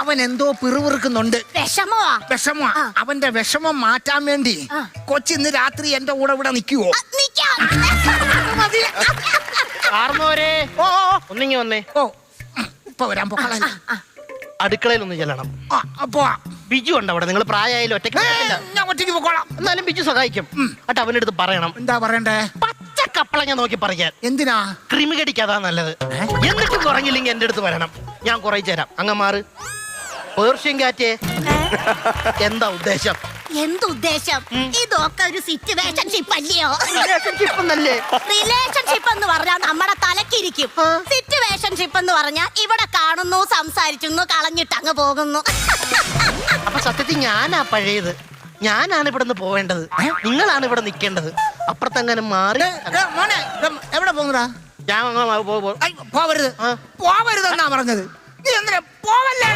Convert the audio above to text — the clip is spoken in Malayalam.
അവൻ എന്തോ പിറുപിറുക്കുന്നുണ്ട്. വിഷമോ? അവന്റെ വിഷമം മാറ്റാൻ വേണ്ടി കൊച്ചിന്ന് രാത്രി എന്റെ കൂടെ ഇവിടെ നിൽക്കുവോ? ഓ ഒന്നിങ്ങി വന്നേ. ഓ ഇപ്പൊ വരാൻ പോക്കള. അടുക്കളയിൽ ഒന്ന് ചെല്ലണം. ബിജു ഉണ്ട് അവിടെ. നിങ്ങൾ പ്രായമായാലും ഒറ്റയ്ക്ക് ഞാൻ ഒറ്റയ്ക്ക് പോക്കോളാം. എന്നാലും ബിജു സഹായിക്കും. എന്നിട്ട് അവന്റെ അടുത്ത് പറയണം. എന്താ പറയണ്ടേ? പച്ചക്കപ്പളങ്ങ നോക്കി പറയാൻ. എന്തിനാ? ക്രിമി കടിക്കാതാ നല്ലത്. എന്നിട്ട് കുറഞ്ഞില്ലെങ്കിൽ എന്റെ അടുത്ത് വരണം. ഞാൻ കുറയിച്ചു തരാം. അങ്ങ് മാറ്. പേർഷ്യൻ കാറ്റേ, എന്താ ഉദ്ദേശം? എന്തുദ്ദേശം? ഇതൊക്കെ ഒരു സിറ്റുവേഷൻഷിപ്പ് അല്ലയോ? റിലേഷൻഷിപ്പ് എന്ന് പറഞ്ഞാൽ നമ്മുടെ തലക്കിരിക്കും. സിറ്റുവേഷൻഷിപ്പ് എന്ന് പറഞ്ഞാൽ ഇവിടെ കാണുന്നു, സംസാരിക്കുന്നു, കളഞ്ഞിട്ട് അങ്ങ് പോകുന്നു. അപ്പൊ സത്യത്തിൽ ഞാനാ പഴയത്. ഞാനാണ് ഇവിടെ നിന്ന് പോവേണ്ടത്. നിങ്ങളാണ് ഇവിടെ നിൽക്കേണ്ടത്. അപ്പുറത്തെങ്ങനെ മാറി. മോനെ എവിടെ പോകുന്നടാ? ഞാൻ പോവരുത്. പോവരുതെന്നാ പറഞ്ഞത്. നീ എന്തിനാ പോവല്ലേ?